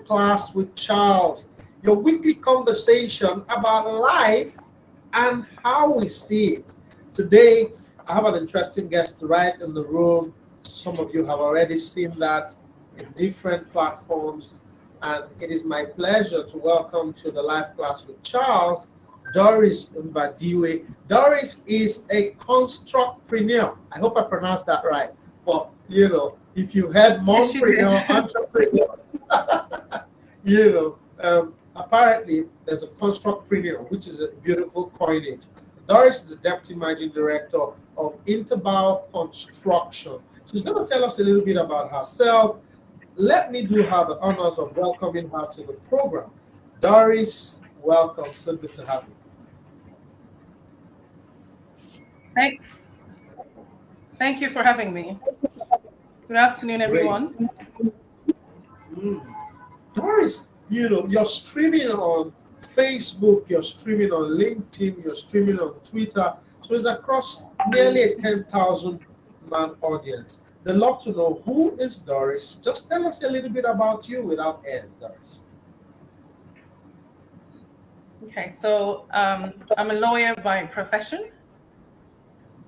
Class with Charles, your weekly conversation about life and how we see it. Today, I have an interesting guest right in the room. Some of you have already seen that in different platforms, and it is my pleasure to welcome to the Life Class with Charles, Doris Mbadiwe. Doris is a constructpreneur. I hope I pronounced that right. But if you had Yes, you did. mompreneur, entrepreneur, apparently there's a constructpreneur, which is a beautiful coinage. Doris is the deputy managing director of Interbao Construction. She's going to tell us a little bit about herself. Let me do her the honors of welcoming her to the program. Doris, welcome. So good to have you. Thank you for having me. Good afternoon, everyone. Mm. Doris, you're streaming on Facebook, you're streaming on LinkedIn, you're streaming on Twitter. So it's across nearly a 10,000 man audience. They'd love to know, who is Doris? Just tell us a little bit about you without airs, Doris. Okay, so I'm a lawyer by profession.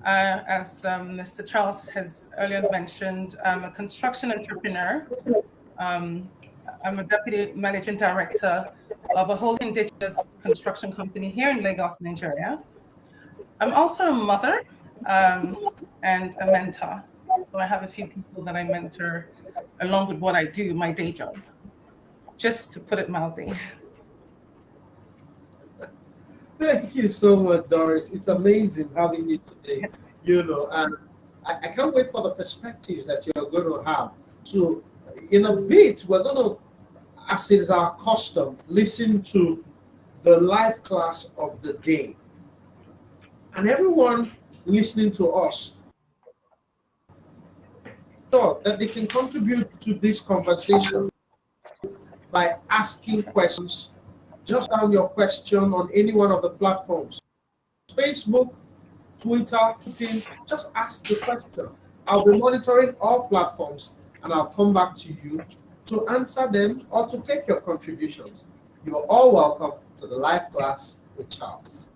As Mr. Charles has earlier mentioned, I'm a construction entrepreneur. I'm a deputy managing director of a whole indigenous construction company here in Lagos, Nigeria. I'm also a mother and a mentor. So I have a few people that I mentor along with what I do, my day job, just to put it mildly. Thank you so much, Doris. It's amazing having you today, and I can't wait for the perspectives that you're going to have. So, in a bit, we're going to, as is our custom, listen to the live class of the day. And everyone listening to us, so that they can contribute to this conversation by asking questions. Just down your question on any one of the platforms, Facebook, Twitter, LinkedIn. Just ask the question. I'll be monitoring all platforms and I'll come back to you to answer them or to take your contributions. You are all welcome to the live class with Charles.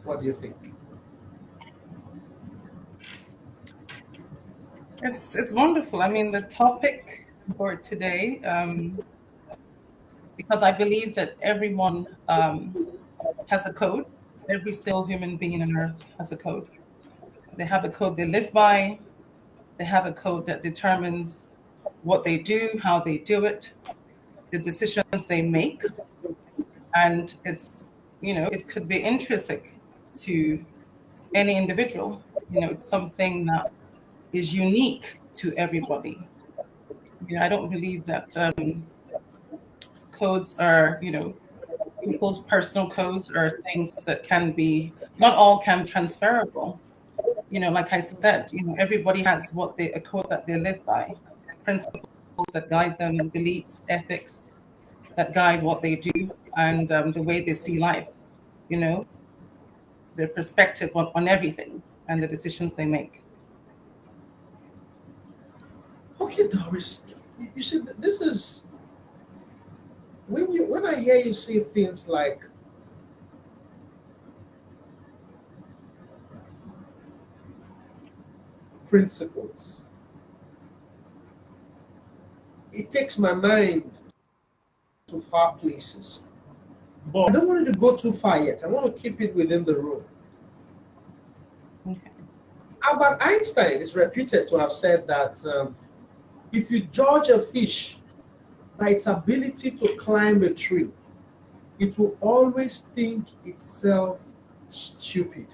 What do you think? It's wonderful. I mean, the topic for today, because I believe that everyone has a code. Every single human being on earth has a code. They have a code they live by. They have a code that determines what they do, how they do it, the decisions they make. And it could be intrinsic to any individual. It's something that is unique to everybody. I don't believe that codes are, people's personal codes are things that not all can be transferable. Like I said, everybody has a code that they live by, principles that guide them, beliefs, ethics that guide what they do, and the way they see life, their perspective on everything and the decisions they make. Okay, Doris, you see, this is when I hear you say things like principles, it takes my mind to far places. But I don't want it to go too far yet. I want to keep it within the room. Okay. Albert Einstein is reputed to have said that if you judge a fish by its ability to climb a tree, it will always think itself stupid.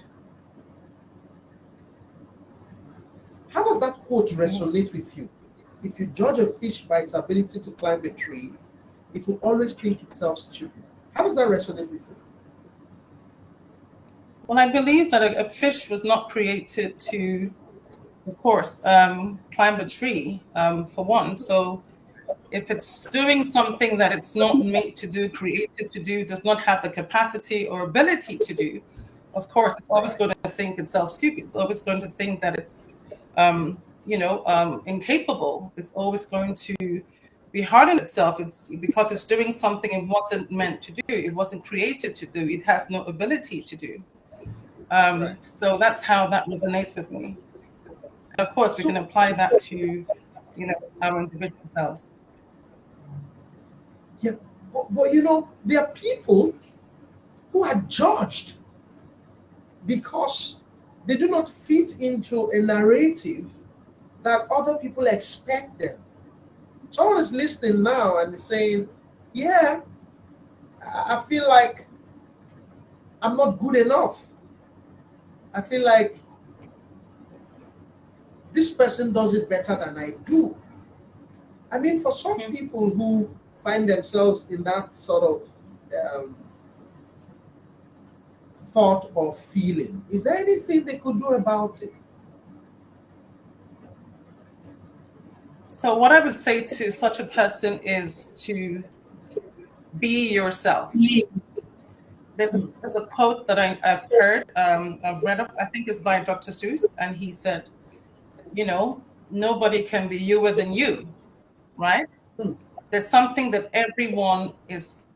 How does that quote resonate with you? If you judge a fish by its ability to climb a tree, it will always think itself stupid. How does that resonate with you? Well, I believe that a fish was not created to, of course, climb a tree, for one. So if it's doing something that it's not made to do, created to do, does not have the capacity or ability to do, of course, it's always going to think itself stupid. It's always going to think that it's, incapable. It's always going to be hard on itself. It's because it's doing something it wasn't meant to do. It wasn't created to do. It has no ability to do. Right. So that's how that resonates with me. And of course, we can apply that to, our individual selves. Yeah, but there are people who are judged because they do not fit into a narrative that other people expect them. Someone is listening now and is saying, yeah, I feel like I'm not good enough. I feel like this person does it better than I do. I mean, for such people who find themselves in that sort of thought or feeling, is there anything they could do about it? So what I would say to such a person is to be yourself. There's a quote that I've heard, I've read up, I think it's by Dr. Seuss, and he said, nobody can be youer than you, right? There's something that everyone is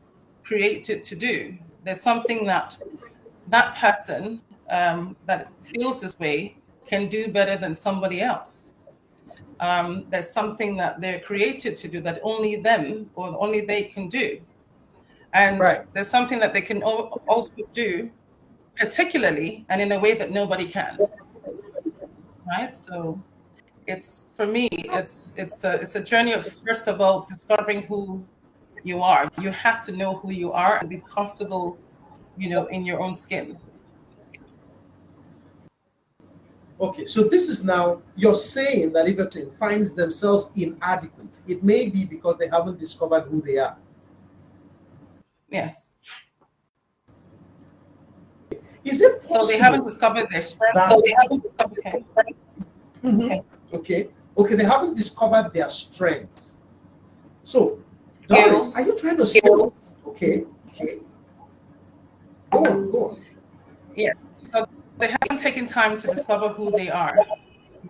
created to do. There's something that person that feels this way can do better than somebody else. There's something that they're created to do that only them or only they can do. And there's something that they can also do particularly and in a way that nobody can. Right? So it's, for me, it's a journey of, first of all, discovering who you are. You have to know who you are and be comfortable, in your own skin. Okay, so this is now, you're saying that if a team finds themselves inadequate, it may be because they haven't discovered who they are. Yes. Is it possible? So they haven't discovered their strength. Okay, they haven't discovered their strengths. So, Doris, are you trying to say? Okay. Go on. Yes. So they haven't taken time to discover who they are,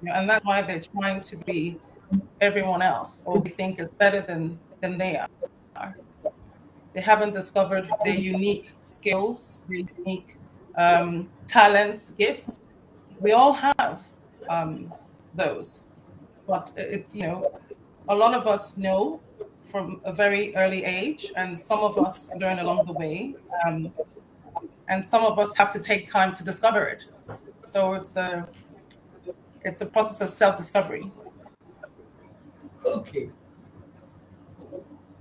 and that's why they're trying to be everyone else, or they think it's better than they are. They haven't discovered their unique skills, their unique talents, gifts. We all have those, but a lot of us know from a very early age, and some of us learn along the way, and some of us have to take time to discover it. So it's a process of self-discovery. Okay.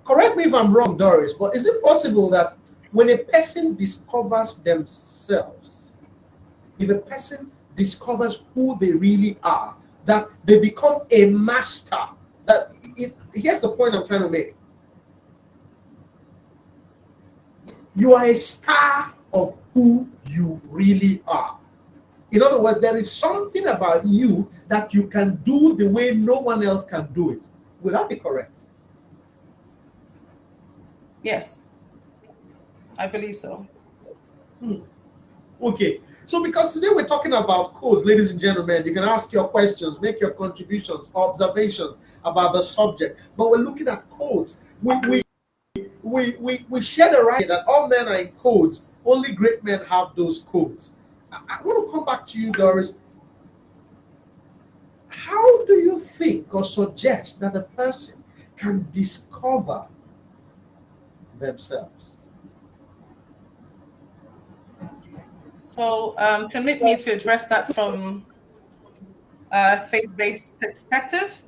Correct me if I'm wrong, Doris, but is it possible that when a person discovers themselves, if a person discovers who they really are, that they become a master? Here's the point I'm trying to make. You are a star of who you really are. In other words, there is something about you that you can do the way no one else can do it. Would that be correct? Yes, I believe so. Okay, so because today we're talking about codes, ladies and gentlemen, you can ask your questions, make your contributions, observations about the subject. But we're looking at codes. We share the right that all men are in codes. Only great men have those codes. I want to come back to you, Doris. How do you think or suggest that a person can discover themselves? So permit me to address that from a faith-based perspective,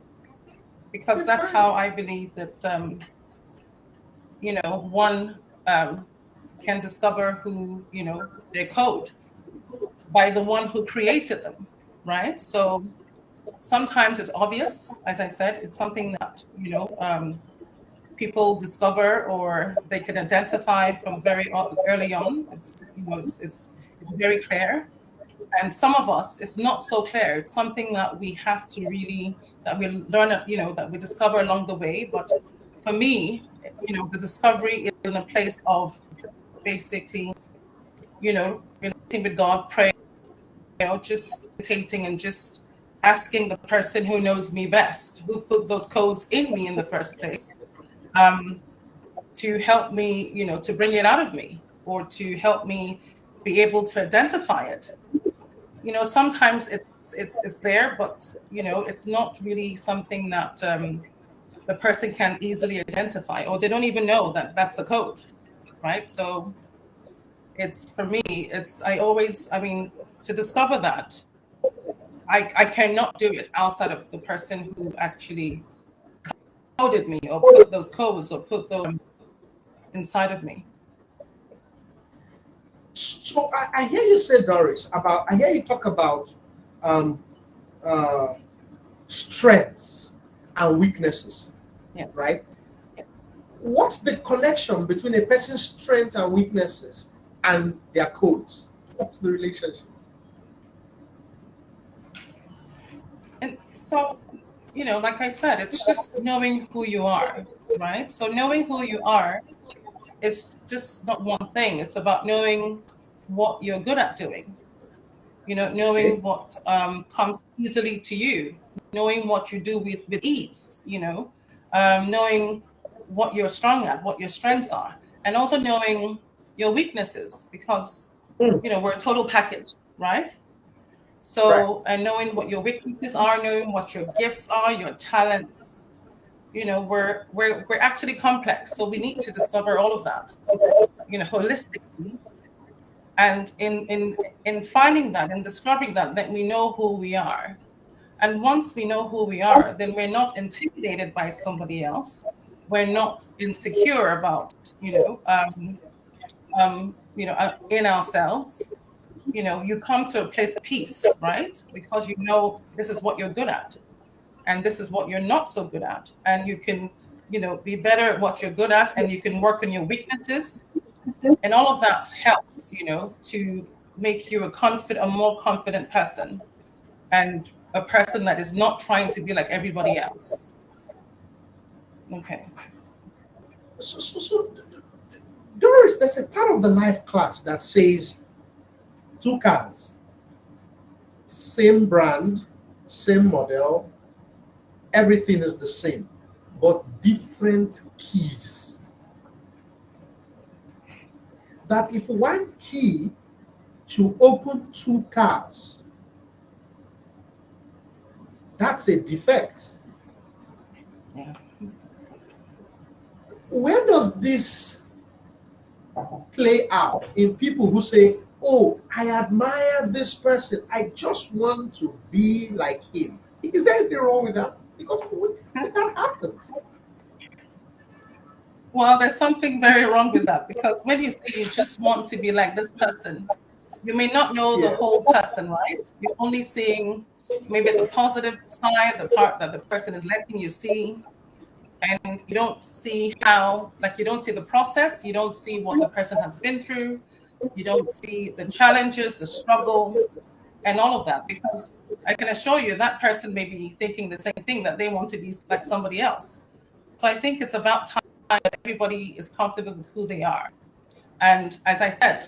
because that's how I believe that one can discover who their code by the one who created them, right? So sometimes it's obvious, as I said, it's something that people discover or they can identify from very early on. It's very clear. And some of us, it's not so clear. It's something that we have to that we learn, that we discover along the way. But for me, the discovery is in a place of basically, relating with God, praying, just meditating and just asking the person who knows me best, who put those codes in me in the first place, um, to help me, to bring it out of me, or to help me be able to identify it. Sometimes it's there, but it's not really something that the person can easily identify, or they don't even know that that's a code, right? So it's, for me, to discover that, I cannot do it outside of the person who actually coded me, or put those codes, or put those inside of me. So I hear you say, Doris, I hear you talk about um, uh, strengths and weaknesses, Yeah. right? What's the connection between a person's strengths and weaknesses and their codes? What's the relationship? And so, like I said, it's just knowing who you are, right? So knowing who you are is just not one thing. It's about knowing what you're good at doing, knowing Okay. what comes easily to you, knowing what you do with ease, knowing what you're strong at, what your strengths are, and also knowing your weaknesses, because, Mm, we're a total package, right? right. So, and knowing what your weaknesses are, knowing what your gifts are, your talents, we're actually complex. So we need to discover all of that, holistically. And in finding that and discovering that, then we know who we are. And once we know who we are, then we're not intimidated by somebody else. We're not insecure about, in ourselves. You come to a place of peace, right? Because this is what you're good at, and this is what you're not so good at, and you can, be better at what you're good at, and you can work on your weaknesses, and all of that helps, to make you a more confident person, and a person that is not trying to be like everybody else. Okay. So, Doris, there's a part of the life class that says two cars, same brand, same model, everything is the same, but different keys. That if one key should open two cars, that's a defect. Yeah. Where does this play out in people who say, "Oh, I admire this person. I just want to be like him"? Is there anything wrong with that? Because that happens. Well, there's something very wrong with that, because when you say you just want to be like this person, you may not know the Yeah. whole person, right? You're only seeing maybe the positive side, the part that the person is letting you see. And you don't see you don't see the process, you don't see what the person has been through, you don't see the challenges, the struggle, and all of that. Because I can assure you that person may be thinking the same thing, that they want to be like somebody else. So I think it's about time that everybody is comfortable with who they are. And as I said,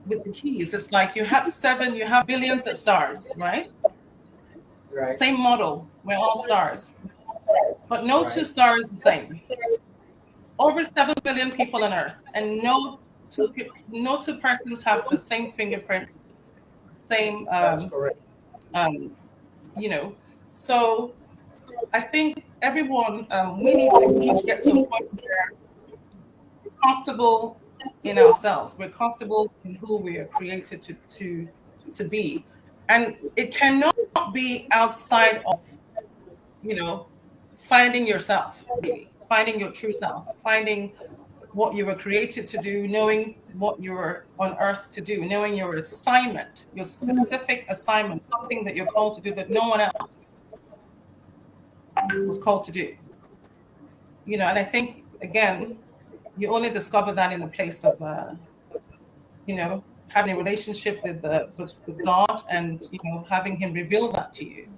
with the keys, it's like you have billions of stars, right? Right. Same model, we're all stars, but no two Right. stars are the same. Over 7 billion people on Earth, and no two persons have the same fingerprint, same, That's correct. um, you know. So I think everyone, we need to each get to a point where we're comfortable in ourselves. We're comfortable in who we are created to be, and it cannot be outside of, you know, finding yourself, really finding your true self, finding what you were created to do, knowing what you were on earth to do, knowing your assignment, your specific assignment, something that you're called to do that no one else was called to do. And I think, again, you only discover that in the place of, having a relationship with God, and, having Him reveal that to you.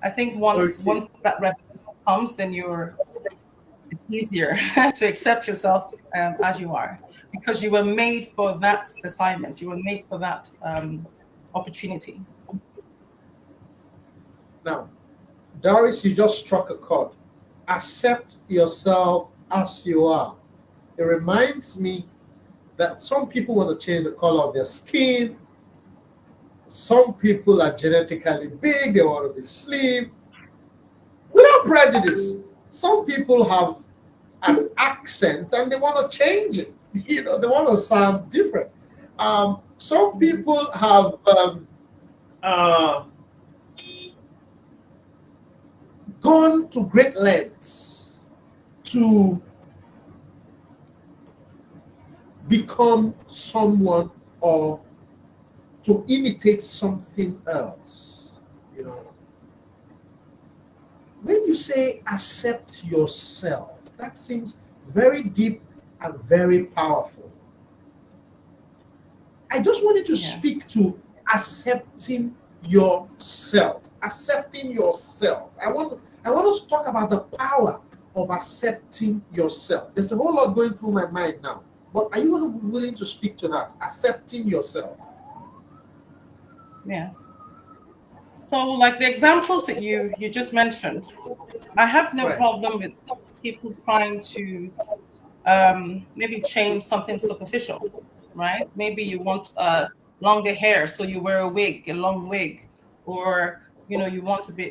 I think Okay. once that revelation comes, then it's easier to accept yourself as you are, because you were made for that assignment. You were made for that opportunity. Now, Doris, you just struck a chord. Accept yourself as you are. It reminds me that some people want to change the color of their skin. Some people are genetically big, they want to be slim without prejudice. Some people have an accent and they want to change it. They want to sound different. Some people have uh, gone to great lengths to become someone or to imitate something else. You know, when you say accept yourself, that seems very deep and very powerful. I just wanted to Yeah. speak to accepting yourself. Accepting yourself. I want us to talk about the power of accepting yourself. There's a whole lot going through my mind now. But are you willing to speak to that? Accepting yourself. Yes. So, like the examples that you just mentioned, I have no Right. problem with people trying to maybe change something superficial, right? Maybe you want longer hair, so you wear a long wig, or you want to be,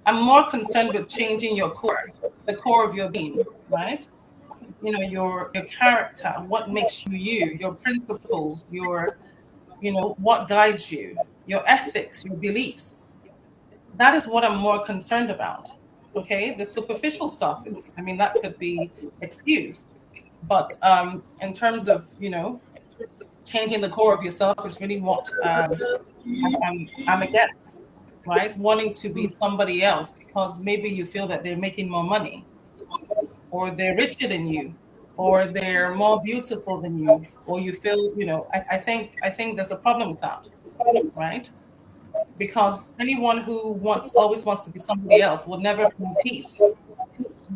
I'm more concerned with changing your core, the core of your being, right? Your character, what makes you you, your principles, what guides you, your ethics, your beliefs. That is what I'm more concerned about. Okay, the superficial stuff is, I mean, that could be excused, but in terms of changing the core of yourself is really what I'm against, right? Wanting to be somebody else because maybe you feel that they're making more money, or they're richer than you, or they're more beautiful than you, or you feel, I think there's a problem with that, right? Because anyone who always wants to be somebody else will never find peace,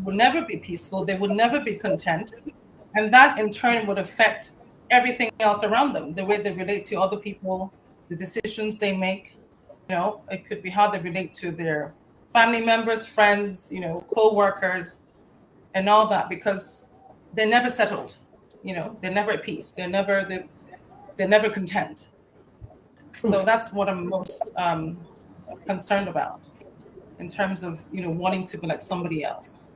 will never be peaceful, they would never be content. And that in turn would affect everything else around them, the way they relate to other people, the decisions they make. It could be how they relate to their family members, friends, co-workers, and all that, because they're never settled. They're never at peace. They're never content. So that's what I'm most concerned about in terms of wanting to be like somebody else,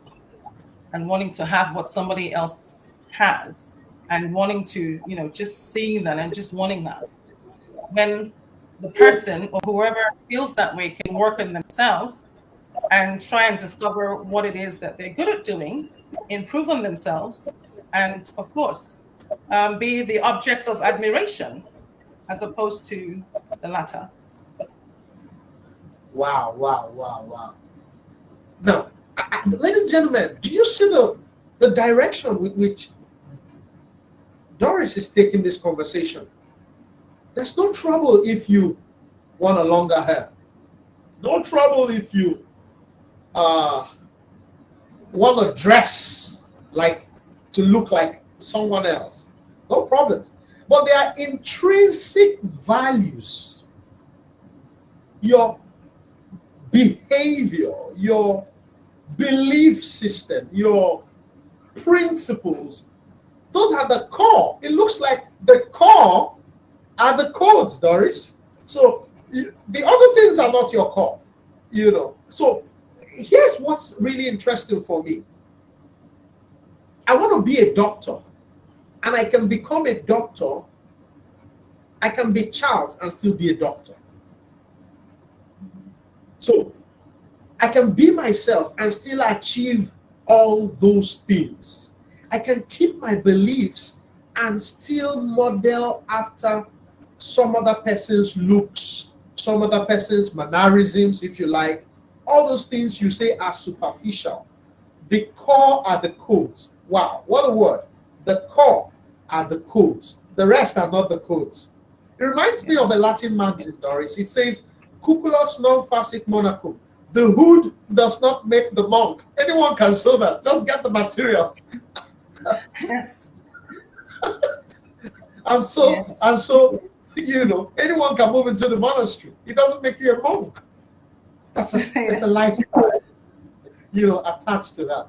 and wanting to have what somebody else has, and wanting to just seeing that and just wanting that, when the person or whoever feels that way can work on themselves and try and discover what it is that they're good at doing, improve on themselves, and of course be the object of admiration as opposed to the latter. Wow, wow, wow, wow. Now, ladies and gentlemen, do you see the direction with which Doris is taking this conversation? There's no trouble if you want a longer hair. No trouble if you want to dress like to look like someone else. No problems. But there are intrinsic values. Your behavior, your belief system, your principles, those are the core. It looks like the core are the codes, Doris. So the other things are not your core, So here's what's really interesting for me. I want to be a doctor, and I can become a doctor. I can be Charles and still be a doctor. So I can be myself and still achieve all those things. I can keep my beliefs and still model after some other person's looks, some other person's mannerisms, if you like. All those things you say are superficial. The core are the codes. Wow, what a word. The core are the codes. The rest are not the codes. It reminds me of a Latin maxim, Doris. It says, Cuculus non facit monachum. The hood does not make the monk. Anyone can sew that. Just get the materials. Yes. And so, Yes. anyone can move into the monastery. It doesn't make you a monk. There's a Yes. lifestyle, attached to that.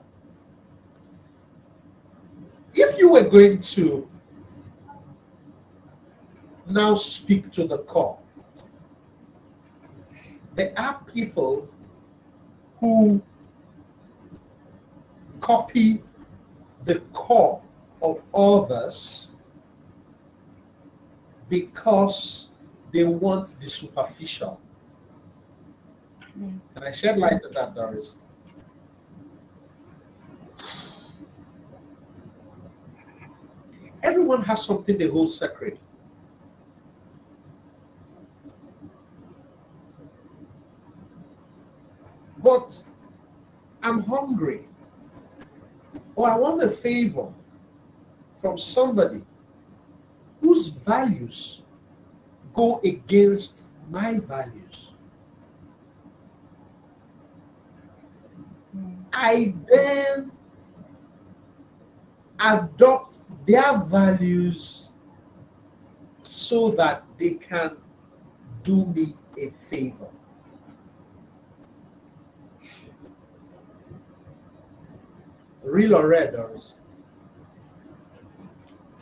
If you were going to now speak to the core, there are people who copy the core of others because they want the superficial. Mm. Can I shed light on that, Doris? Everyone has something they hold sacred. But I'm hungry, or I want a favor from somebody whose values go against my values. Mm. I then adopt their values so that they can do me a favor. Real or red, Doris?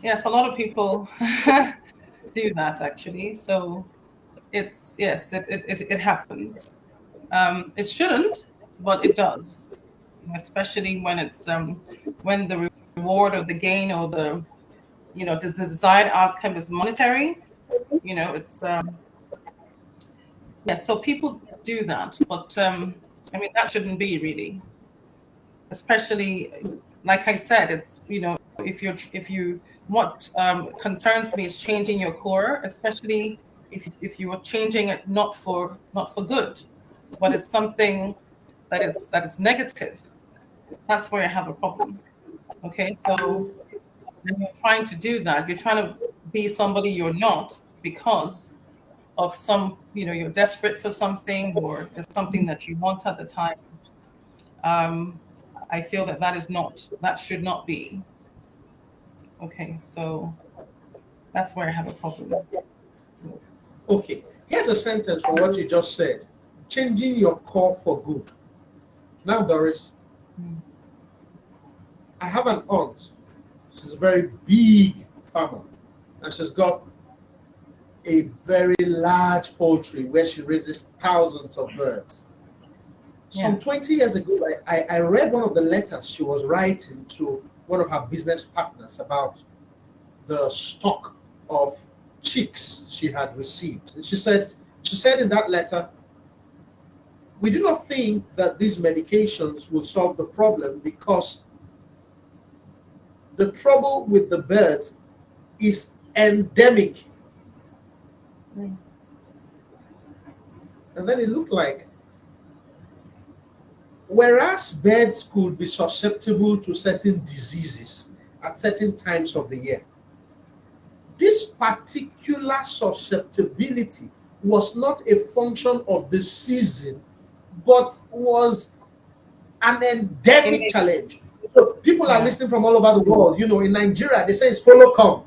Yes, a lot of people do that actually. So it's yes, it happens. It shouldn't, but it does, especially when it's when the reward or the gain or the the desired outcome is monetary. It's yes. So people do that, but I mean that shouldn't be really, especially like I said, it's if you what concerns me is changing your core, especially if you are changing it not for good, but it's something that is negative. That's where I have a problem. Okay, so when you're trying to do that, you're trying to be somebody you're not because of you're desperate for something or there's something that you want at the time. Um, I feel that should not be. Okay, so that's where I have a problem. Okay, here's a sentence from what you just said: changing your core for good. Now, Doris, Mm. I have an aunt. She's a very big farmer, and she's got a very large poultry where she raises thousands of birds. Yeah. Some 20 years ago, I read one of the letters she was writing to one of her business partners about the stock of chicks she had received. And she said in that letter, we do not think that these medications will solve the problem because the trouble with the birds is endemic. Mm. And then it looked like, whereas birds could be susceptible to certain diseases at certain times of the year, this particular susceptibility was not a function of the season, but was an endemic In challenge. So people are Yeah. listening from all over the world. In Nigeria, they say it's follow come.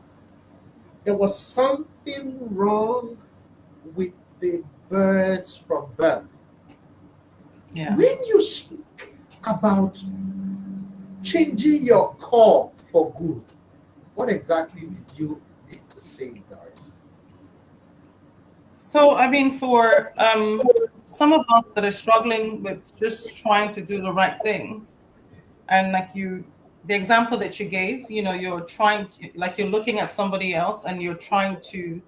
There was something wrong with the birds from birth. Yeah. When you speak about changing your core for good, what exactly did you mean to say, Doris? So I mean, for some of us that are struggling with just trying to do the right thing, and like the example that you gave, you're trying to like you're looking at somebody else and you're trying to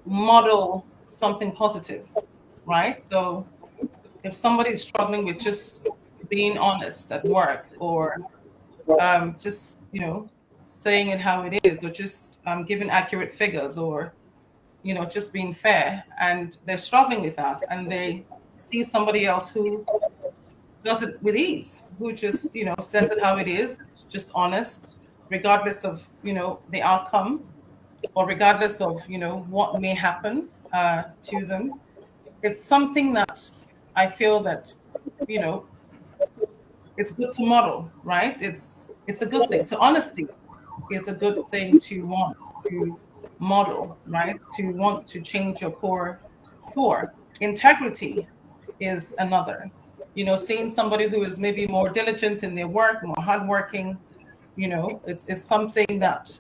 model something positive, right? So if somebody is struggling with just being honest at work or just saying it how it is or just giving accurate figures or just being fair and they're struggling with that and they see somebody else who does it with ease, who just says it how it is, it's just honest regardless of the outcome or regardless of what may happen to them. It's something that I feel that you know it's good to model, right? It's a good thing. So honesty is a good thing to want to model, right? To want to change your core for integrity. is another. Seeing somebody who is maybe more diligent in their work, more hardworking, it's something that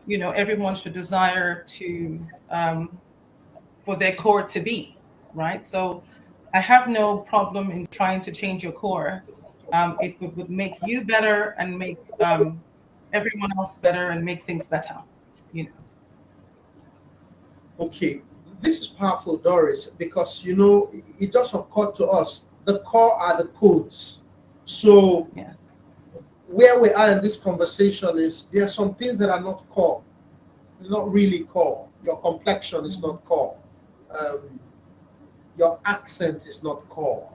everyone should desire to for their core to be, right? So I have no problem in trying to change your core if it would make you better and make everyone else better and make things better. Okay, this is powerful, Doris, because it just occurred to us the core are the codes. So Yes. where we are in this conversation is there are some things that are not core, not really core. Your complexion is not core. Um, your accent is not core.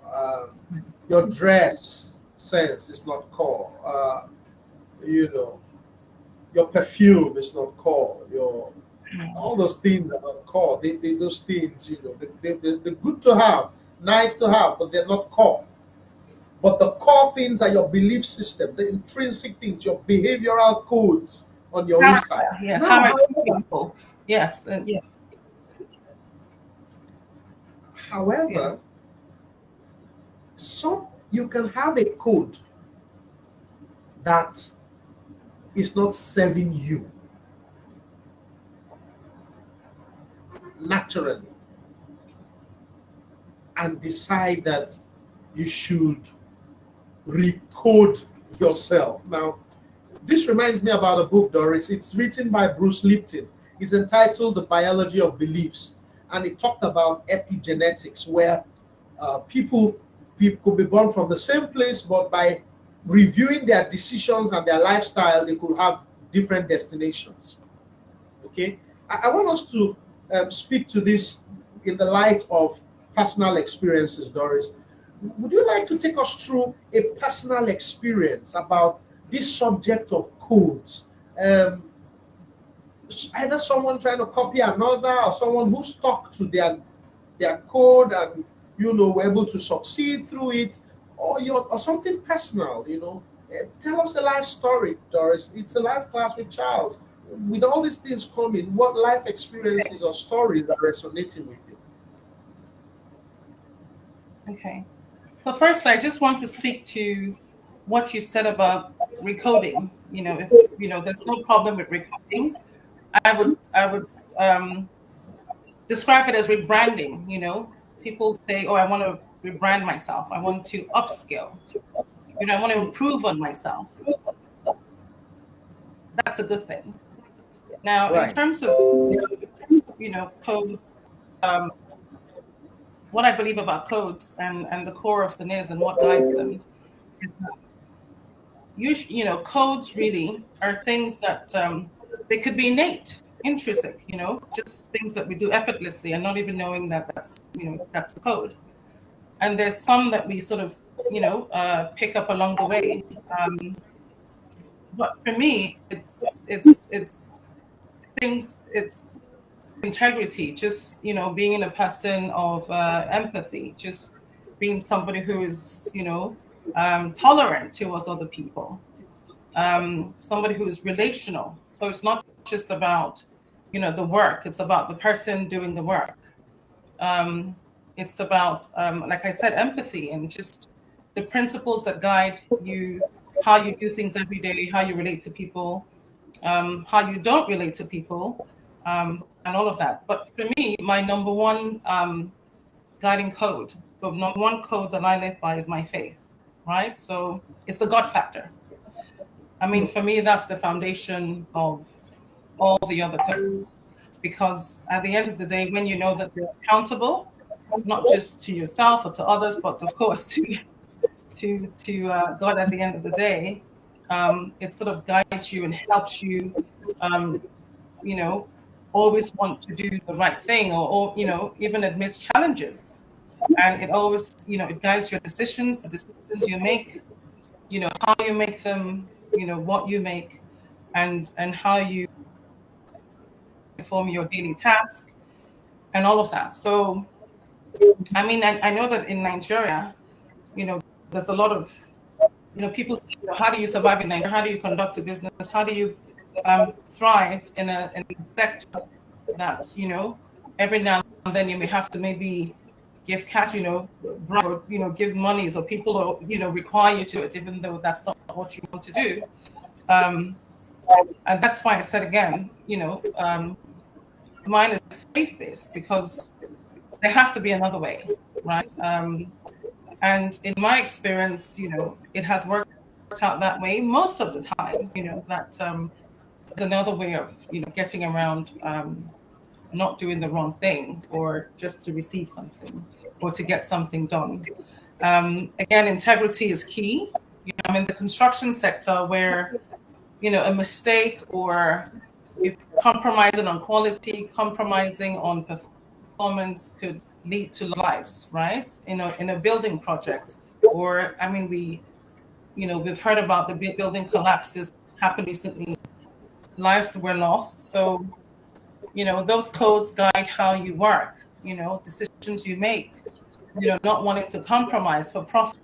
Your dress sense is not core. You know, your perfume is not core. Your all those things are not core. Those things, they're good to have, nice to have, but they're not core. But the core things are your belief system, the intrinsic things, your behavioral codes on your inside. Character, yes. How I treat people. Yes. And yes. However, Yes. you can have a code that is not serving you naturally and decide that you should recode yourself. Now, this reminds me about a book, Doris. It's written by Bruce Lipton. It's entitled The Biology of Beliefs. And it talked about epigenetics, where people could be born from the same place, but by reviewing their decisions and their lifestyle, they could have different destinations. Okay? I want us to speak to this in the light of personal experiences, Doris. Would you like to take us through a personal experience about this subject of codes? Either someone trying to copy another or someone who stuck to their code and were able to succeed through it, or something personal. Tell us a life story, Doris. It's a life class with Charles. With all these things coming, what life experiences or stories are resonating with you? Okay. So first, I just want to speak to what you said about recoding. If there's no problem with recoding, I would describe it as rebranding. People say, "Oh, I want to rebrand myself. I want to upskill. I want to improve on myself." That's a good thing. Now, in Right. terms of codes, um, what I believe about codes and the core of them is and what guides them is that codes really are things that they could be innate, intrinsic, just things that we do effortlessly and not even knowing that that's the code. And there's some that we sort of pick up along the way. But for me, it's things. It's integrity, just being a person of empathy, just being somebody who is tolerant towards other people, somebody who is relational. So it's not just about the work, it's about the person doing the work. It's about like I said, empathy and just the principles that guide you, how you do things every day, how you relate to people, how you don't relate to people, and all of that. But for me, my number one guiding code, the number one code that I live by is my faith, right? So it's the God factor. I mean, for me, that's the foundation of all the other codes. Because at the end of the day, when you know that you're accountable, not just to yourself or to others, but of course to God at the end of the day, it sort of guides you and helps you, always want to do the right thing or even amidst challenges. And it always, it guides your decisions, the decisions you make, how you make them, what you make, and how you perform your daily task and all of that. So, I mean, I know that in Nigeria, there's a lot of, people say, how do you survive in Nigeria? How do you conduct a business? How do you thrive in a sector that, every now and then you may have to maybe give cash, bribe or, give money, so people are, require you to it, even though that's not what you want to do. And that's why I said again, mine is faith-based, because there has to be another way, right? And in my experience, it has worked out that way most of the time, that there's another way of, getting around not doing the wrong thing, or just to receive something, or to get something done. Again, integrity is key. I'm in the construction sector where, a mistake, or if compromising on quality, compromising on performance could lead to lives, right? In a building project, or we've heard about the building collapses happened recently. Lives were lost. So, those codes guide how you work, decisions you make, not wanting to compromise for profit,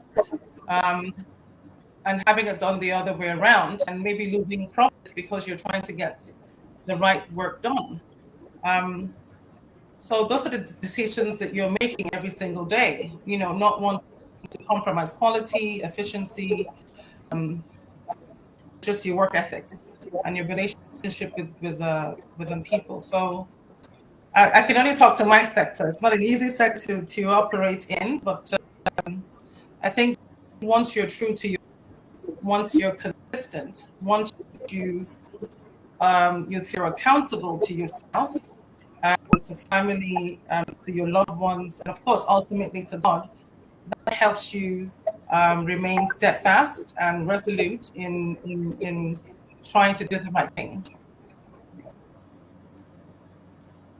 and having it done the other way around, and maybe losing profits because you're trying to get the right work done. So those are the decisions that you're making every single day, not wanting to compromise quality, efficiency, just your work ethics and your relationship with people. So I can only talk to my sector. It's not an easy sector to operate in, but I think once you're true to once you're consistent, once you feel accountable to yourself, to family, to your loved ones, and of course, ultimately to God, that helps you remain steadfast and resolute in trying to do the right thing.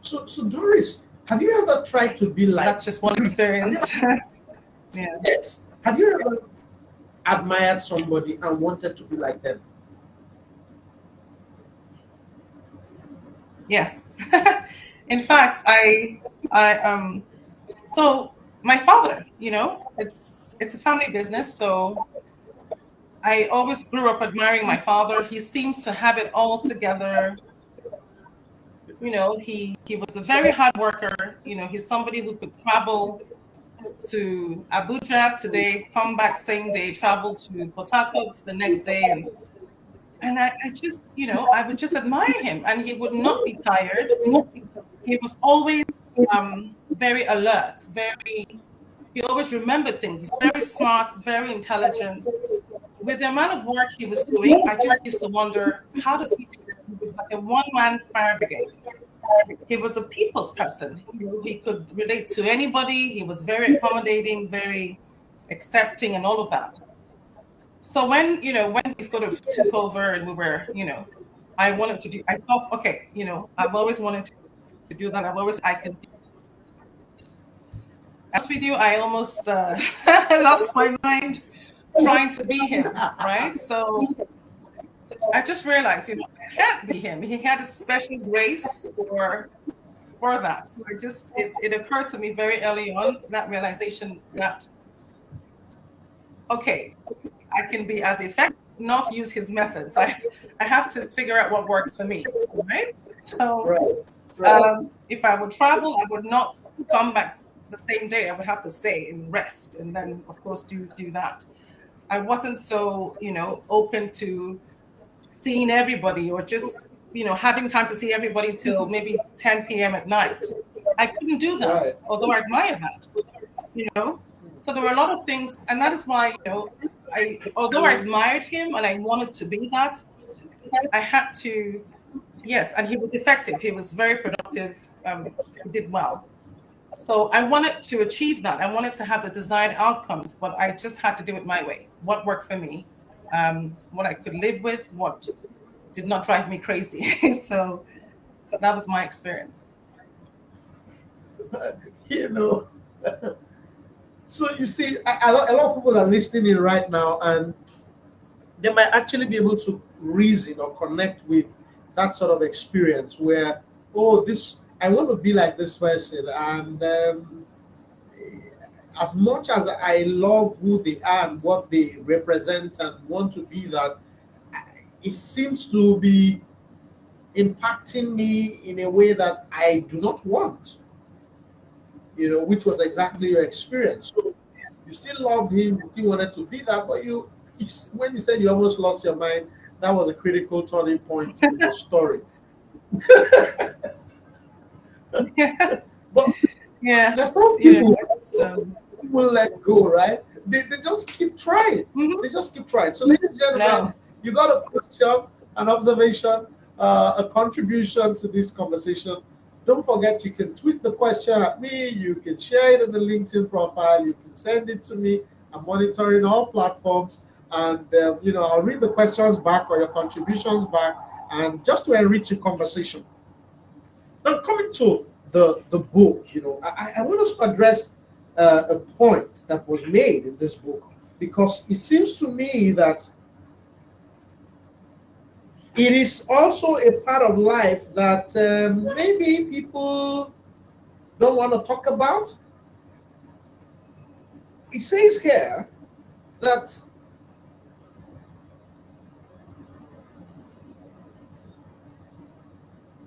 So Doris, have you ever tried to be like? That's just one experience. Yeah. Yes. Have you ever admired somebody and wanted to be like them? Yes. In fact, so my father, it's a family business, so I always grew up admiring my father. He seemed to have it all together. He was a very hard worker. He's somebody who could travel to Abuja today, come back same day, travel to Port Harcourt the next day, and I just, I would just admire him, and he would not be tired. He was always very alert, he always remembered things, very smart, very intelligent. With the amount of work he was doing, I just used to wonder, how does he do it? He was like a one-man fire brigade. He was a people's person. He could relate to anybody. He was very accommodating, very accepting, and all of that. So when we sort of took over and we were, I thought, okay, I've always wanted to do that. I can do this. As with you, I almost lost my mind trying to be him, right? So I just realized, I can't be him. He had a special grace for that. So it occurred to me very early on, that realization that, okay, I can be as effective, not use his methods. I have to figure out what works for me, right? So if I would travel, I would not come back the same day. I would have to stay and rest, and then of course do that. I wasn't so open to seeing everybody, or just having time to see everybody till maybe 10 p.m. at night. I couldn't do that, although I admire that. So there were a lot of things, and that is why although I admired him and I wanted to be that, I had to. Yes, and he was effective. He was very productive. He did well. So I wanted to achieve that. I wanted to have the desired outcomes, but I just had to do it my way. What worked for me, what I could live with, what did not drive me crazy. So that was my experience. So you see, a lot of people are listening in right now, and they might actually be able to reason or connect with that sort of experience where, I want to be like this person, and as much as I love who they are and what they represent and want to be that, it seems to be impacting me in a way that I do not want. which was exactly your experience. So you still loved him, you wanted to be that, but when you said you almost lost your mind, that was a critical turning point in the story. Yeah. But there's Yes. some You know, people so, who will let go, right? They just keep trying. mhm. They just keep trying. So, ladies and gentlemen, No. you got a question, an observation, a contribution to this conversation. Don't forget, you can tweet the question at me. You can share it in the LinkedIn profile. You can send it to me. I'm monitoring all platforms, and I'll read the questions back or your contributions back, and just to enrich the conversation. Now, coming to the book, I want us to address a point that was made in this book, because it seems to me that it is also a part of life that maybe people don't want to talk about. It says here that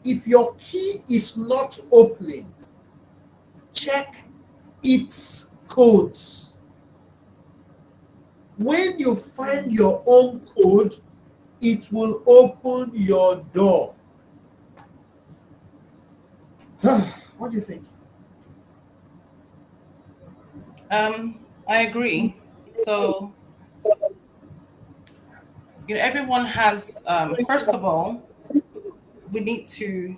if your key is not opening, check its codes. When you find your own code, it will open your door. What do you think? I agree. So, everyone has, first of all, we need to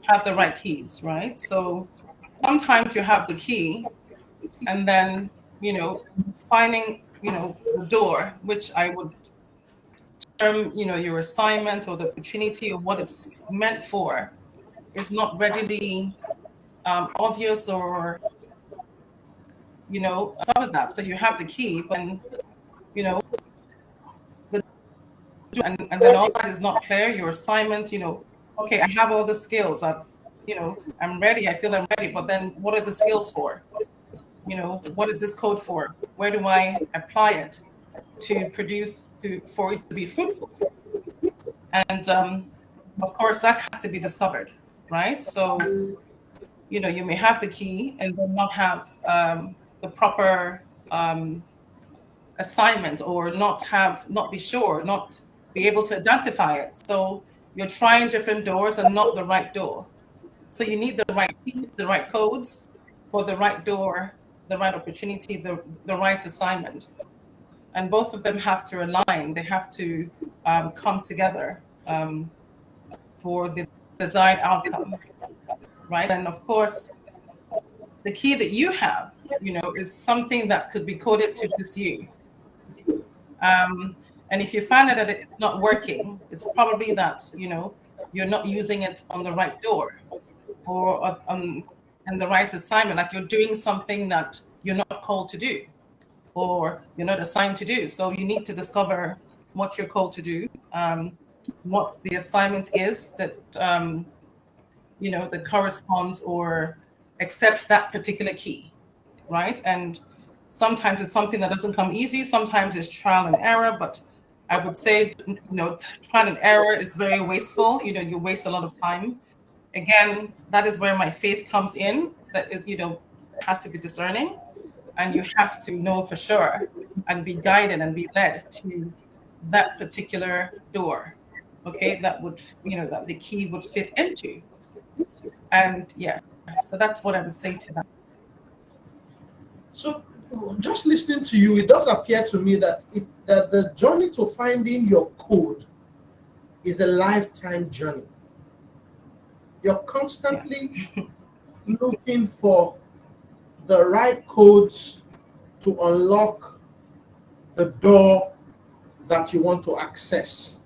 have the right keys, right? So sometimes you have the key and then, finding, the door, which I would term, your assignment or the opportunity of what it's meant for is not readily obvious or, some of that. So you have the key, but, you know, the, and then all that is not clear. Your assignment, okay, I have all the skills. I'm ready. I feel I'm ready. But then what are the skills for? What is this code for? Where do I apply it to produce for it to be fruitful? And of course, that has to be discovered, right? So, you may have the key and then not have the proper assignment, or not be sure, not be able to identify it. So you're trying different doors and not the right door. So you need the right keys, the right codes for the right door, the right opportunity, the right assignment. And both of them have to align. They have to come together for the desired outcome, right? And of course, the key that you have, is something that could be coded to just you. And if you find that it's not working, it's probably that, you're not using it on the right door, or and the right assignment, like you're doing something that you're not called to do, or you're not assigned to do. So you need to discover what you're called to do, what the assignment is that that corresponds or accepts that particular key, right? And sometimes it's something that doesn't come easy. Sometimes it's trial and error, but I would say, trial and error is very wasteful. You waste a lot of time. Again, that is where my faith comes in. That is, has to be discerning, and you have to know for sure and be guided and be led to that particular door. Okay, that the key would fit into. And yeah, so that's what I would say to that. So, just listening to you, it does appear to me that the journey to finding your code is a lifetime journey. You're constantly looking for the right codes to unlock the door that you want to access.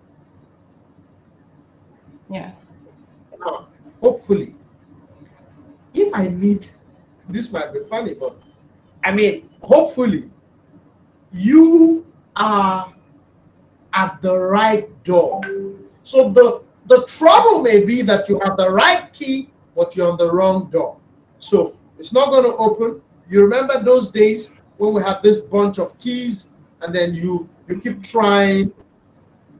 Yes. Now, hopefully, if I need, this might be funny, but I mean, hopefully, you are at the right door. So the trouble may be that you have the right key, but you're on the wrong door. So it's not going to open. You remember those days when we had this bunch of keys, and then you keep trying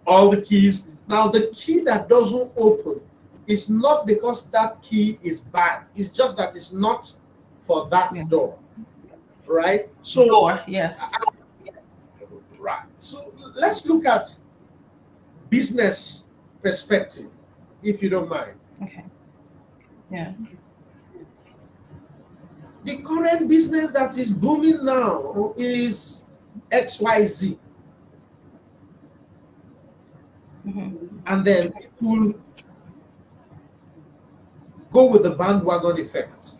all the keys. Now the key that doesn't open is not because that key is bad. It's just that it's not for that Yeah. door, right? So, Door, yes. right. So let's look at business perspective, if you don't mind. Okay. Yeah. The current business that is booming now is XYZ. Mm-hmm. And then people go with the bandwagon effect.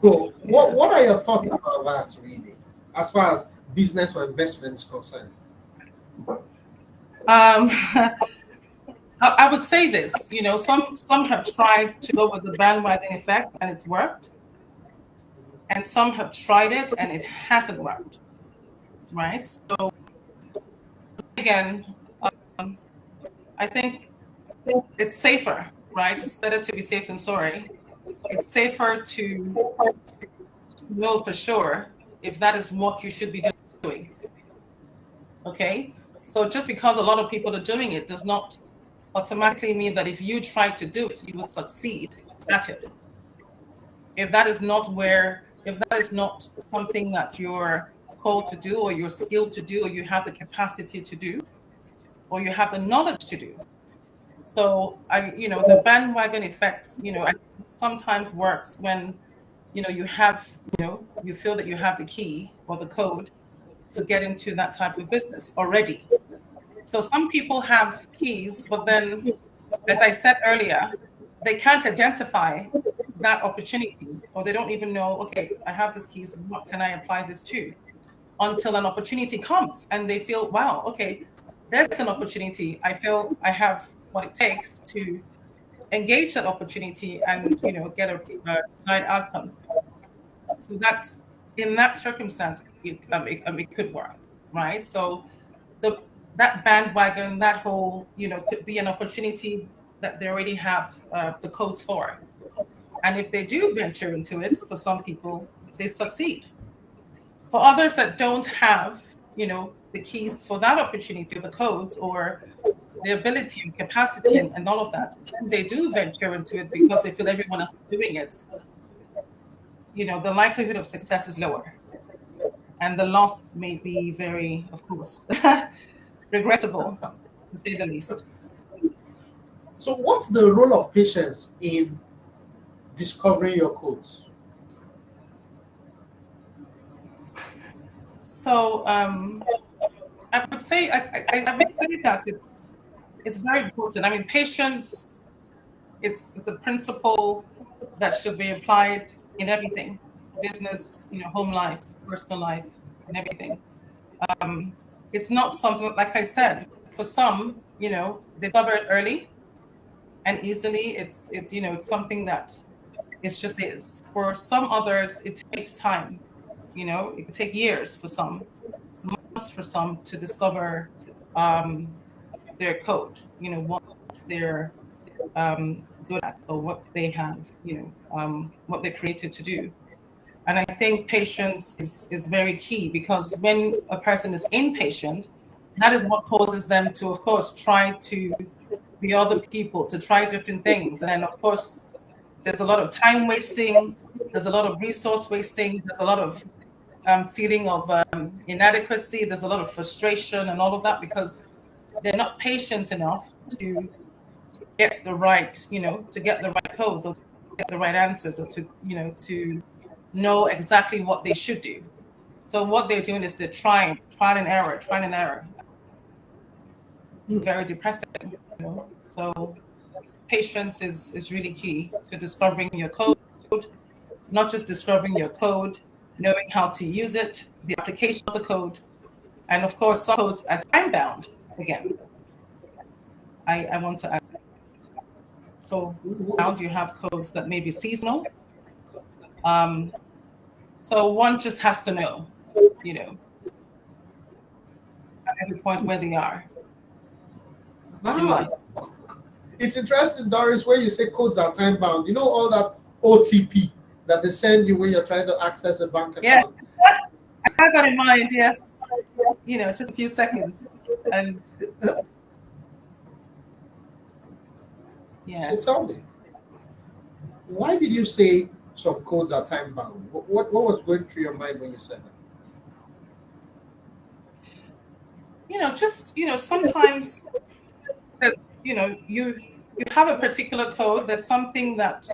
So, what Yes. are your thoughts about that, really, as far as business or investment is concerned? Um, I would say this, some have tried to go with the bandwagon effect and it's worked, and some have tried it and it hasn't worked, right? So again, um, I think it's safer, right? It's better to be safe than sorry. It's safer to know for sure if that is what you should be doing. Okay. So just because a lot of people are doing it does not automatically mean that if you try to do it, you would succeed at it. If that is not something that you're called to do, or you're skilled to do, or you have the capacity to do, or you have the knowledge to do. So the bandwagon effect, I sometimes works when, you feel that you have the key or the code to get into that type of business already. So some people have keys, but then, as I said earlier, they can't identify that opportunity, or they don't even know, okay, I have these keys, what can I apply this to? Until an opportunity comes and they feel, wow, okay, there's an opportunity. I feel I have what it takes to engage that opportunity and, get a desired outcome. So that's in that circumstance, it could work, right? So the that bandwagon, that whole, could be an opportunity that they already have the codes for. And if they do venture into it, for some people, they succeed. For others that don't have, the keys for that opportunity, or the codes, or the ability and capacity and all of that, and they do venture into it because they feel everyone else is doing it, the likelihood of success is lower. And the loss may be very, of course, regrettable, to say the least. So, what's the role of patience in discovering your codes? So I would say I would say that it's very important. I mean, patience, it's a principle that should be applied in everything, business, home life, personal life, and everything. It's not something, like I said, for some, they discover it early and easily. It's something that it's just is. For some others, it takes time. It could take years for some, months for some to discover their code. What they're good at, or what they have, what they're created to do. And I think patience is very key, because when a person is impatient, that is what causes them to, of course, try to be other people, to try different things. And then, of course, there's a lot of time wasting, there's a lot of resource wasting, there's a lot of feeling of inadequacy, there's a lot of frustration and all of that, because they're not patient enough to get the right, to get the right codes, or get the right answers, or to know exactly what they should do. So what they're doing is they're trial and error, trial and error. Very depressing. So patience is really key to discovering your code, not just discovering your code, knowing how to use it, the application of the code, and of course, some codes are time bound. Again, I want to add. So now you have codes that may be seasonal. Um, so one just has to know, at every point where they are in Ah, life. it's interesting, Doris, where you say codes are time bound. You know all that OTP that they send you when you're trying to access a bank Yes, account. I have that in mind. Yes, just a few seconds, and So yes. tell me, Why did you say some codes are time bound? What was going through your mind when you said that? Just sometimes there's you have a particular code. There's something that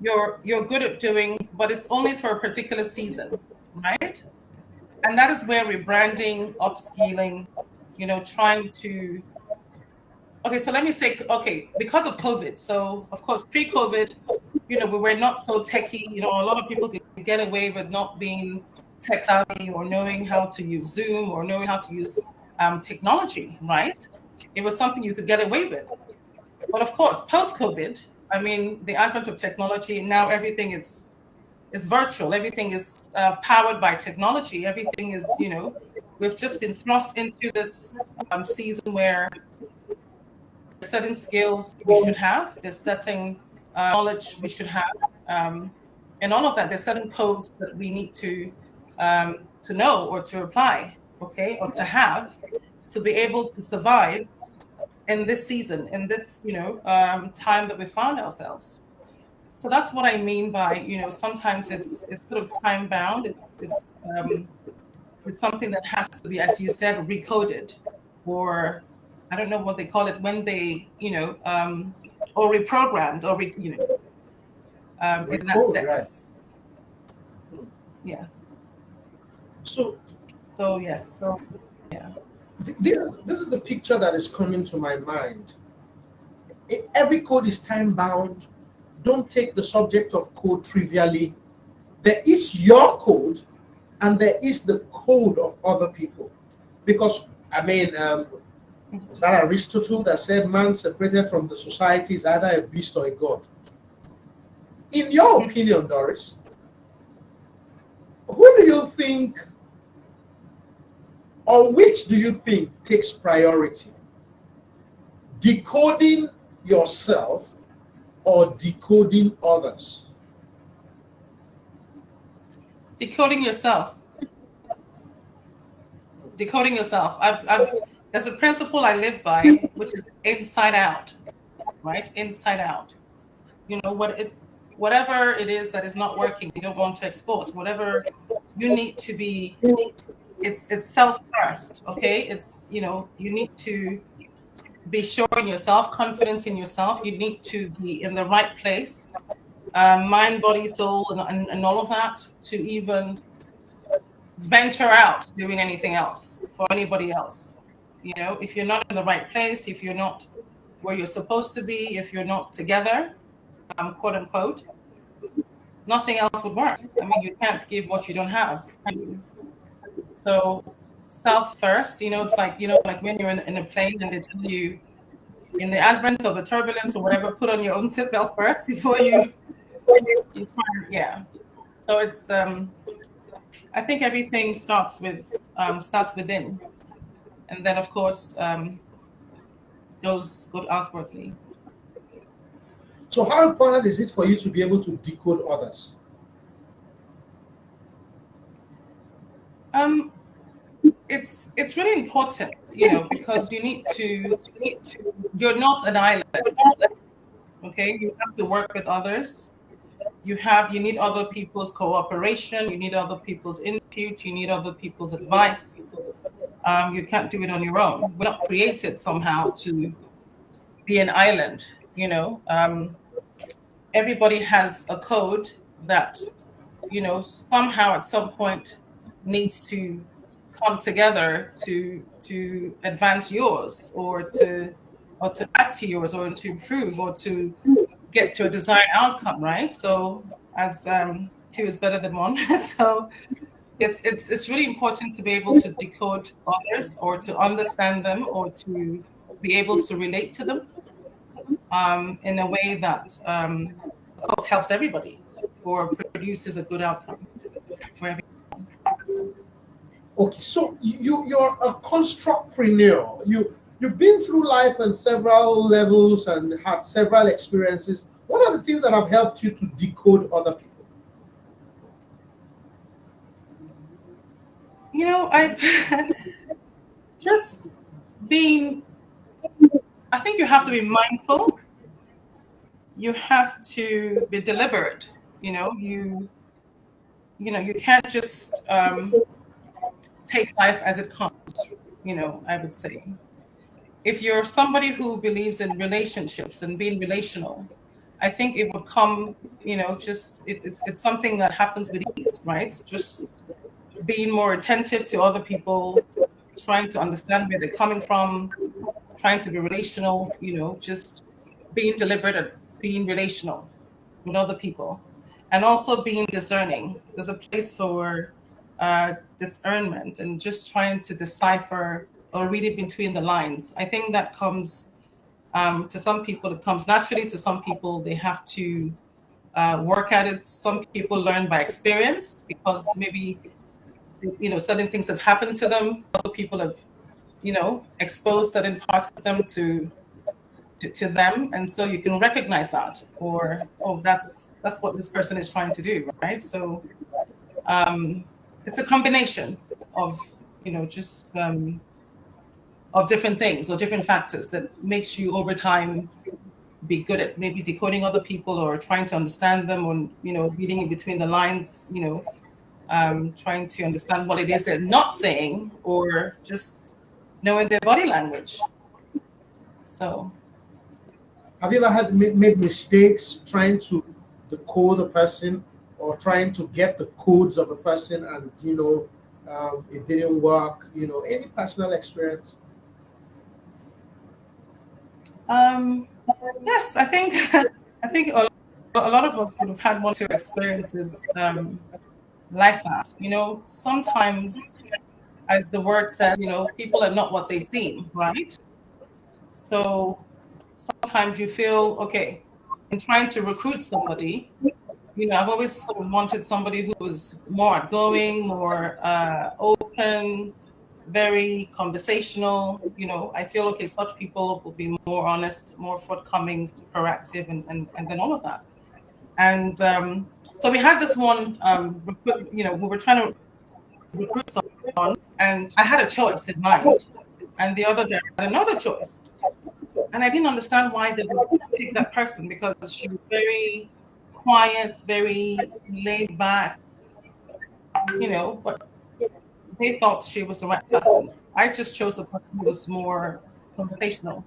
you're good at doing, but it's only for a particular season, right? And that is where rebranding, upskilling, trying to. Okay, so let me say, okay, because of COVID. So of course, pre-COVID, we were not so techy. A lot of people could get away with not being tech savvy or knowing how to use Zoom or knowing how to use technology, right? It was something you could get away with. But of course, post-COVID, I mean, the advent of technology, now everything is virtual. Everything is powered by technology. Everything is, we've just been thrust into this season where there's certain skills we should have. There's certain knowledge we should have, and all of that. There's certain codes that we need to know or to apply, okay, or to have to be able to survive in this season, in this time that we found ourselves. So that's what I mean by sometimes it's sort of time bound. It's something that has to be, as you said, recoded, or I don't know what they call it when they or reprogrammed or in that Recode, right? sense. Yes. So So yes. So yeah. this is the picture that is coming to my mind. Every code is time bound. Don't take the subject of code trivially. There is your code, and there is the code of other people. Because I mean, was that Aristotle that said man separated from the society is either a beast or a god? In your opinion, Doris, who do you think, or which do you think takes priority? Decoding yourself or decoding others? Decoding yourself. Decoding yourself. There's a principle I live by, which is inside out, right? Inside out. Whatever it is that is not working, you don't want to export. Whatever you need to be, it's self first, okay? It's you need to be sure in yourself, confident in yourself. You need to be in the right place, mind, body, soul, and all of that to even venture out doing anything else for anybody else. If you're not in the right place, if you're not where you're supposed to be, if you're not together, quote unquote, nothing else would work. I mean, you can't give what you don't have. So self first, it's like when you're in a plane and they tell you in the advent of the turbulence or whatever, put on your own seatbelt first before you try. Yeah. So it's I think everything starts within, and then of course goes outwardly. So, how important is it for you to be able to decode others? It's really important, because you're not an island. Okay, you have to work with others. You need other people's cooperation. You need other people's input. You need other people's advice. You can't do it on your own. We're not created somehow to be an island. Everybody has a code that somehow at some point needs to come together to advance yours or to add to yours or to improve or to get to a desired outcome, right? So as two is better than one. So it's really important to be able to decode others or to understand them or to be able to relate to them in a way that of course helps everybody or produces a good outcome for everyone. Okay, so you're a constructpreneur. You've been through life on several levels and had several experiences. What are the things that have helped you to decode other people? I've just been, I think you have to be mindful you have to be deliberate. You can't just take life as it comes. I would say, if you're somebody who believes in relationships and being relational, I think it would come, it's something that happens with ease, right? Just being more attentive to other people, trying to understand where they're coming from, trying to be relational, just being deliberate at being relational with other people, and also being discerning. There's a place for discernment and just trying to decipher or read it between the lines. I think that comes to some people, it comes naturally. To some people, they have to work at it. Some people learn by experience because maybe certain things have happened to them. Other people have exposed certain parts of them to them, and so you can recognize that, or oh, that's what this person is trying to do, right? So it's a combination of just of different things or different factors that makes you over time be good at maybe decoding other people or trying to understand them, or reading in between the lines, trying to understand what it is they're not saying, or just knowing their body language. So Have you ever had made mistakes trying to decode a person or trying to get the codes of a person, and it didn't work? Any personal experience? yes, I think I think a lot of us would have had one or two experiences like that. Sometimes, as the word says, people are not what they seem, right? So sometimes you feel, okay, in trying to recruit somebody, I've always sort of wanted somebody who was more outgoing, more open, very conversational. I feel, okay, such people will be more honest, more forthcoming, proactive, and then all of that. And so we had this one, we were trying to recruit someone, and I had a choice in mind, and the other guy had another choice. And I didn't understand why they would pick that person, because she was very quiet, very laid back, but they thought she was the right person. I just chose the person who was more conversational,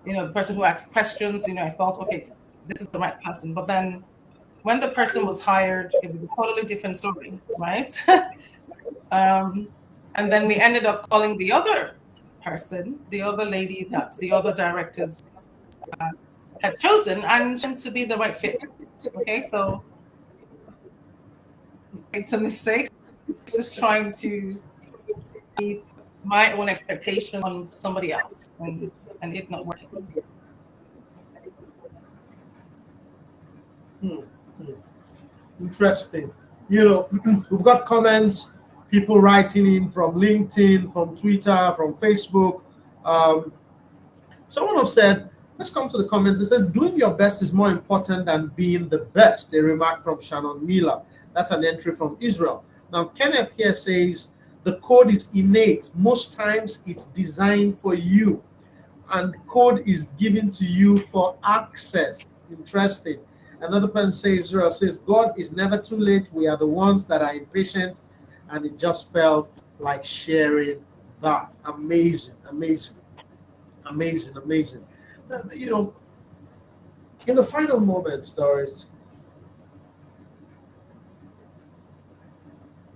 the person who asked questions. I felt, okay, this is the right person. But then when the person was hired, it was a totally different story, right? And then we ended up calling the other person, the other lady that the other directors had chosen, and to be the right fit. Okay, so made some mistakes, just trying to keep my own expectation on somebody else, and it not working. Hmm. Hmm. Interesting. We've got comments, people writing in from LinkedIn, from Twitter, from Facebook. Um, Someone have said, let's come to the comments. They said, doing your best is more important than being the best. A remark from Shannon Miller. That's an entry from Israel. Now, Kenneth here says, the code is innate. Most times it's designed for you, and code is given to you for access. Interesting. Another person says, Israel says, God is never too late. We are the ones that are impatient, and it just felt like sharing that. Amazing, amazing. Amazing, amazing. In the final moments, Doris,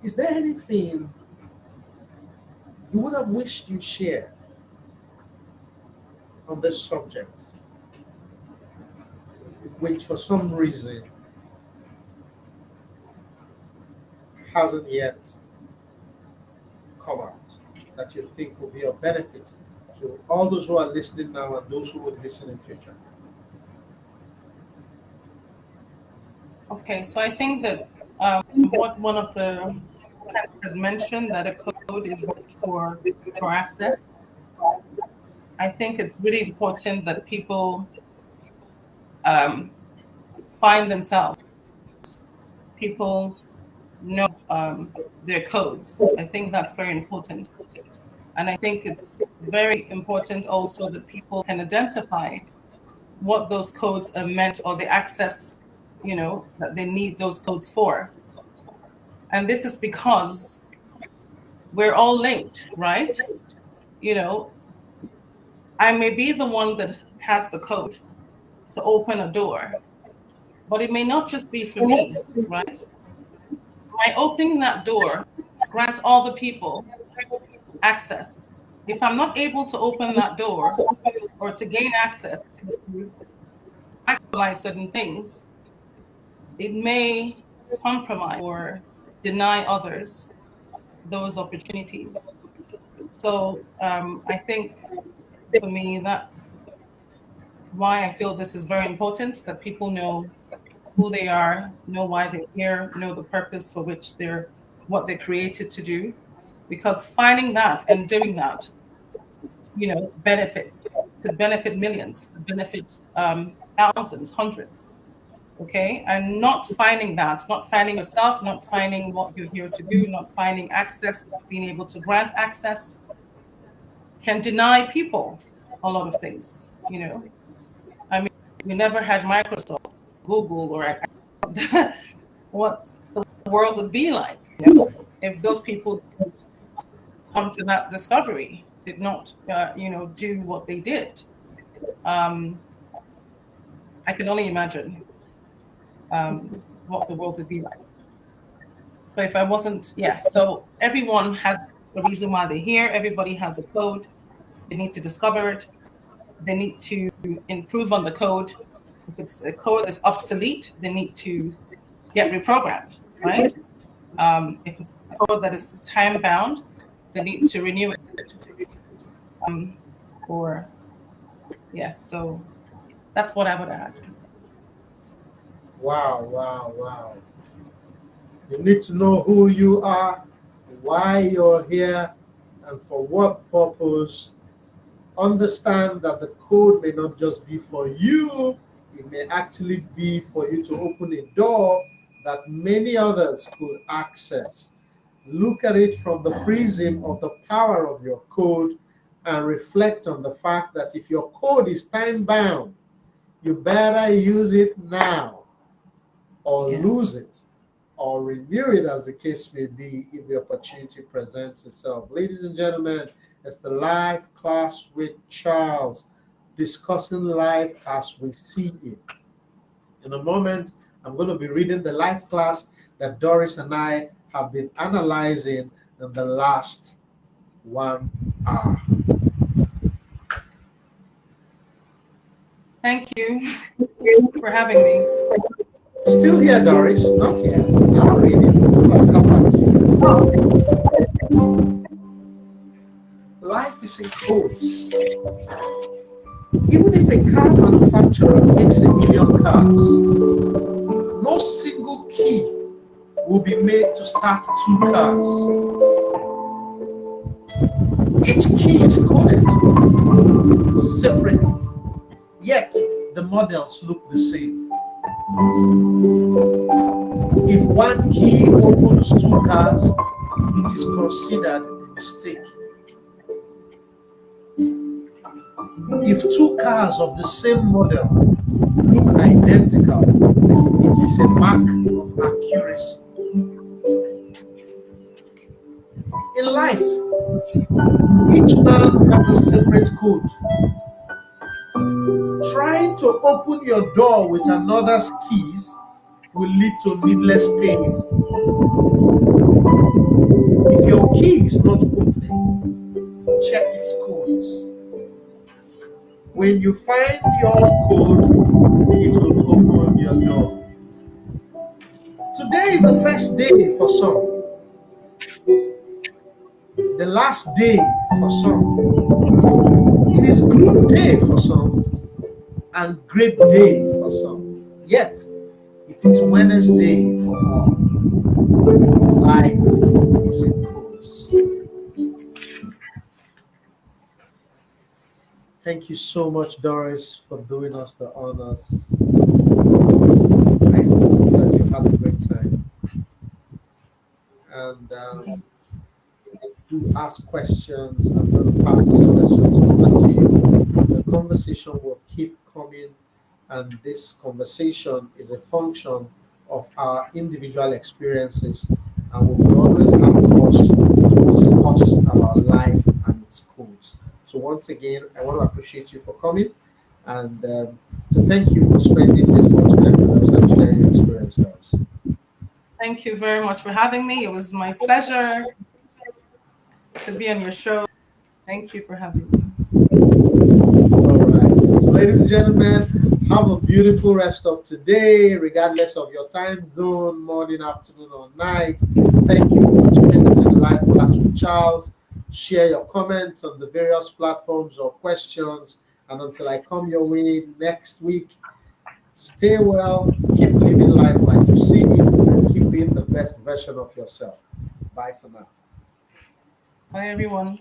is there anything you would have wished you shared on this subject, which for some reason hasn't yet come out, that you think will be of benefit to all those who are listening now and those who would listen in future? Okay, so I think that what one of the has mentioned, that a code is for access. I think it's really important that people um, find themselves. People know their codes. I think that's very important. And I think it's very important also that people can identify what those codes are meant, or the access, that they need those codes for. And this is because we're all linked, right? You know, I may be the one that has the code to open a door, but it may not just be for me, right? My opening that door grants all the people access. If I'm not able to open that door or to gain access to actualize certain things, it may compromise or deny others those opportunities. So I think for me, that's why I feel this is very important, that people know who they are, know why they're here, know the purpose for which what they're created to do. Because finding that and doing that, could benefit millions, could benefit thousands, hundreds. Okay. And not finding that, not finding yourself, not finding what you're here to do, not finding access, not being able to grant access, can deny people a lot of things. I mean, we never had Microsoft, Google, or what the world would be like, if those people didn't come to that discovery, did not, do what they did. I can only imagine what the world would be like. So if I wasn't, so everyone has a reason why they're here. Everybody has a code. They need to discover it. They need to improve on the code. If it's a code that's obsolete, they need to get reprogrammed, right? If it's a code that is time bound, they need to renew it. So that's what I would add. Wow, wow, wow. You need to know who you are, why you're here, and for what purpose. Understand that the code may not just be for you, it may actually be for you to open a door that many others could access. Look at it from the prism of the power of your code and reflect on the fact that if your code is time bound, you better use it now or lose it or renew it, as the case may be, if the opportunity presents itself. Ladies and gentlemen, it's the live class with Charles, discussing life as we see it. In a moment, I'm going to be reading the live class that Doris and I have been analyzing in the last 1 hour. Thank you for having me. Still here, Doris? Not yet. I'll read it. I'll come back to you. Life is in codes. Even if a car manufacturer makes 1 million cars, no single key will be made to start 2 cars. Each key is coded separately, yet the models look the same. If 1 key opens 2 cars, it is considered a mistake. If 2 cars of the same model look identical, it is a mark of accuracy. In life, each man has a separate code. Trying to open your door with another's keys will lead to needless pain. If your key is not open, check its codes. When you find your code, it will open your door. Today is the first day for some, the last day for some. It is good day for some and great day for some. Yet, it is Wednesday for all. Life is in codes. Thank you so much, Doris, for doing us the honors. I hope that you have a great time. And do ask questions. I'm going to pass the suggestions over to you. The conversation will keep coming and this conversation is a function of our individual experiences, and we will always have much to discuss about life and its codes. So once again, I want to appreciate you for coming, and to thank you for spending this much time with us and sharing your experiences. Thank you very much for having me. It was my pleasure to be on your show. Thank you for having me. All right. So, ladies and gentlemen, have a beautiful rest of today, regardless of your time zone, morning, afternoon, or night. Thank you for tuning into the live class with Charles. Share your comments on the various platforms or questions. And until I come your way next week, stay well, keep living life like you see it, and keep being the best version of yourself. Bye for now. Bye, everyone.